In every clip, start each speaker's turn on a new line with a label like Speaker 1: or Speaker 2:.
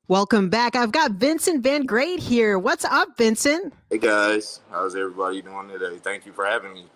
Speaker 1: Welcome back. I've got Vincent Van Great here. What's up, Vincent?
Speaker 2: Hey guys, how's everybody doing today? Thank you for having me.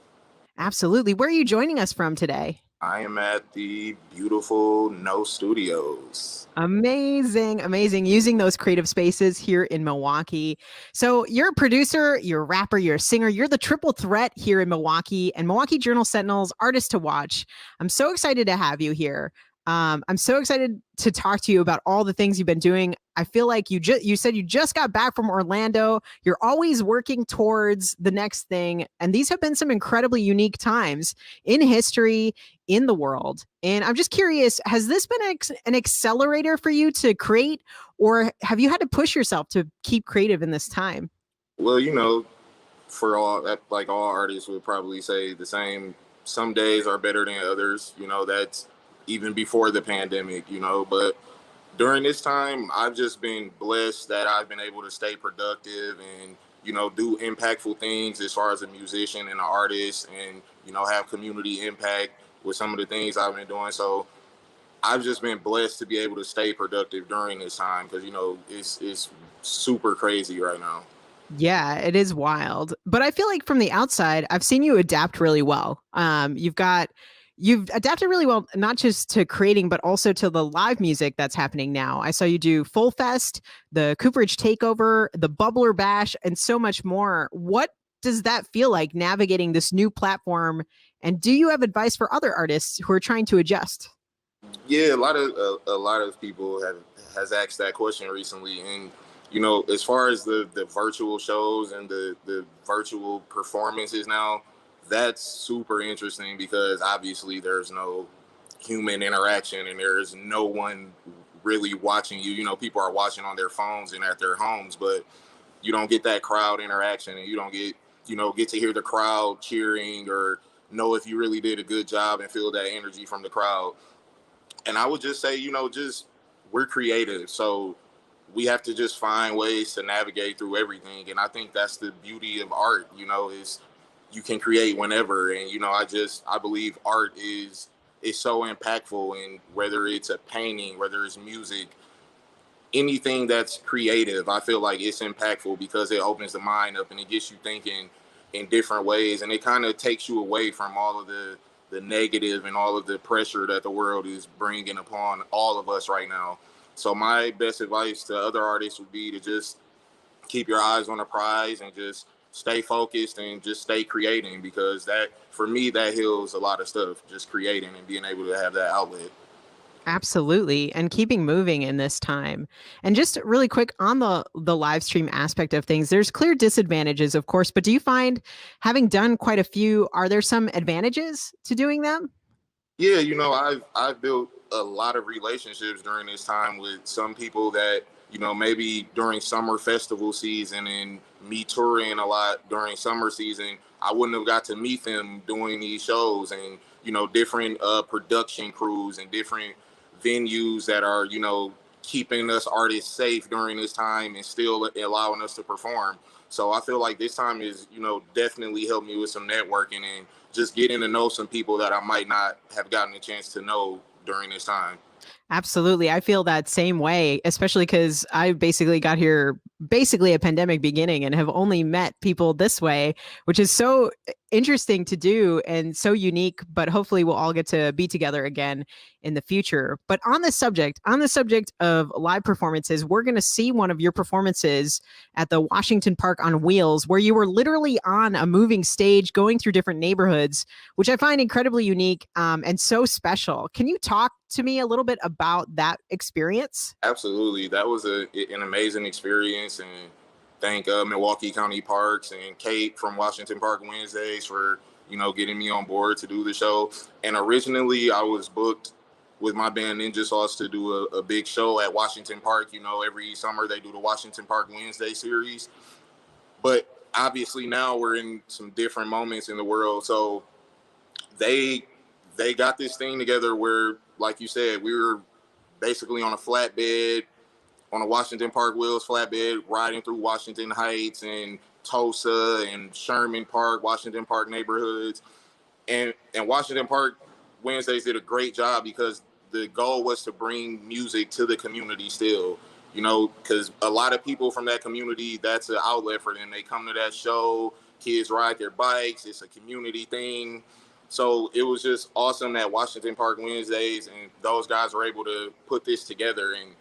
Speaker 1: Absolutely. Where are you joining us from today?
Speaker 2: I am at the beautiful No Studios.
Speaker 1: Amazing, amazing. Using those creative spaces here in Milwaukee. So, you're a producer, you're a rapper, you're a singer, you're the triple threat here in Milwaukee and Milwaukee Journal Sentinel's artist to watch. I'm so excited to have you here. I'm so excited to talk to you about all the things you've been doing. I feel like you said you just got back from Orlando. You're always working towards the next thing, and these have been some incredibly unique times in history, in the world. And I'm just curious, has this been an accelerator for you to create, or have you had to push yourself to keep creative in this time?
Speaker 2: Well, for all artists would probably say the same. Some days are better than others. That's even before the pandemic. But during this time, I've just been blessed that I've been able to stay productive and do impactful things as far as a musician and an artist, and have community impact with some of the things I've been doing. So I've just been blessed to be able to stay productive during this time because it's super crazy right now.
Speaker 1: Yeah, it is wild. But I feel like from the outside, I've seen you adapt really well. You've adapted really well, not just to creating, but also to the live music that's happening now. I saw you do Full Fest, the Cooperage Takeover, the Bubbler Bash, and so much more. What does that feel like navigating this new platform? And do you have advice for other artists who are trying to adjust?
Speaker 2: Yeah, a lot of people has asked that question recently, and as far as the virtual shows and the virtual performances now, that's super interesting because obviously there's no human interaction and there's no one really watching you. People are watching on their phones and at their homes, but you don't get that crowd interaction, and you don't get to hear the crowd cheering or know if you really did a good job and feel that energy from the crowd. And I would just say, just we're creative, so we have to just find ways to navigate through everything. And I think that's the beauty of art. Is you can create whenever. And I believe art is so impactful. And whether it's a painting, whether it's music, anything that's creative, I feel like it's impactful because it opens the mind up and it gets you thinking in different ways, and it kind of takes you away from all of the negative and all of the pressure that the world is bringing upon all of us right now. So my best advice to other artists would be to just keep your eyes on the prize and just stay focused and just stay creating, because that, for me, that heals a lot of stuff, just creating and being able to have that outlet.
Speaker 1: Absolutely. And keeping moving in this time. And just really quick on the live stream aspect of things, there's clear disadvantages, of course, but do you find having done quite a few, are there some advantages to doing them?
Speaker 2: Yeah, I've built a lot of relationships during this time with some people that maybe during summer festival season and me touring a lot during summer season, I wouldn't have got to meet them doing these shows, and different production crews and different venues that are keeping us artists safe during this time and still allowing us to perform. So I feel like this time is definitely helped me with some networking and just getting to know some people that I might not have gotten a chance to know during this time.
Speaker 1: Absolutely. I feel that same way, especially because I basically got here basically a pandemic beginning and have only met people this way, which is so interesting to do and so unique. But hopefully, we'll all get to be together again in the future. But on the subject of live performances, we're going to see one of your performances at the Washington Park on Wheels, where you were literally on a moving stage going through different neighborhoods, which I find incredibly unique and so special. Can you talk to me a little bit about that experience?
Speaker 2: Absolutely, that was an amazing experience, and thank Milwaukee County Parks and Kate from Washington Park Wednesdays for getting me on board to do the show. And originally, I was booked with my band Ninja Sauce to do a big show at Washington Park. Every summer they do the Washington Park Wednesday series, but obviously now we're in some different moments in the world, so they they got this thing together where, like you said, we were basically on a flatbed, on a Washington Park Wheels flatbed, riding through Washington Heights and Tulsa and Sherman Park, Washington Park neighborhoods. And Washington Park Wednesdays did a great job because the goal was to bring music to the community still. you know, because a lot of people from that community, that's an outlet for them. They come to that show, kids ride their bikes, it's a community thing. So it was just awesome that Washington Park Wednesdays and those guys were able to put this together. And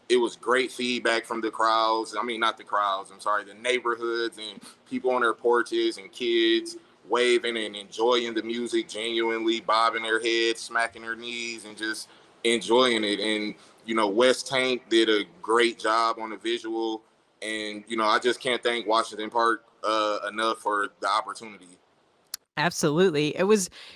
Speaker 2: it was great feedback from the crowds. I mean, not the crowds, I'm sorry, the neighborhoods and people on their porches and kids waving and enjoying the music, genuinely bobbing their heads, smacking their knees, and just enjoying it. And, you know, West Tank did a great job on the visual. And, you know, I just can't thank Washington Park enough for the opportunity.
Speaker 1: Absolutely.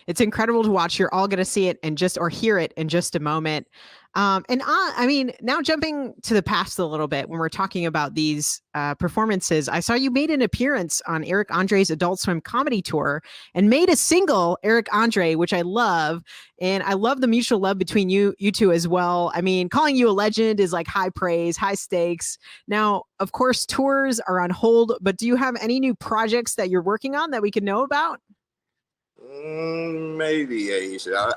Speaker 1: It's incredible to watch. You're all going to see it and just, or hear it in just a moment. I mean, now jumping to the past a little bit, when we're talking about these performances, I saw you made an appearance on Eric Andre's Adult Swim comedy tour and made a single, Eric Andre, which I love. And I love the mutual love between you two as well. I mean, calling you a legend is like high praise, high stakes. Now, of course, tours are on hold, but do you have any new projects that you're working on that we can know about?
Speaker 2: Maybe, Ayisha.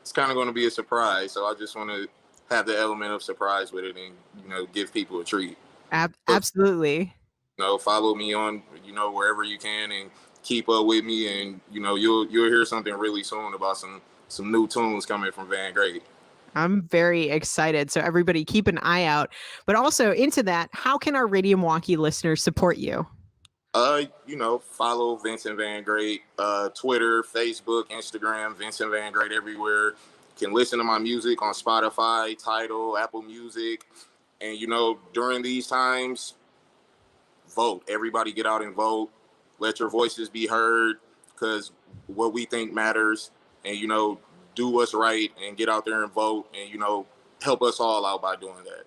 Speaker 2: It's kind of going to be a surprise. So I just want to have the element of surprise with it, and, you know, give people a treat.
Speaker 1: Absolutely.
Speaker 2: You know, follow me on, you know, wherever you can, and keep up with me, and, you know, you'll hear something really soon about some new tunes coming from Van Great.
Speaker 1: I'm very excited. So everybody keep an eye out. But also into that, how can our Radio Milwaukee listeners support you?
Speaker 2: You know, follow Vincent Van Great, Twitter, Facebook, Instagram, Vincent Van Great everywhere. You can listen to my music on Spotify, Tidal, Apple Music. And, you know, during these times, vote. Everybody get out and vote. Let your voices be heard, because what we think matters. And, you know, do what's right and get out there and vote, and, you know, help us all out by doing that.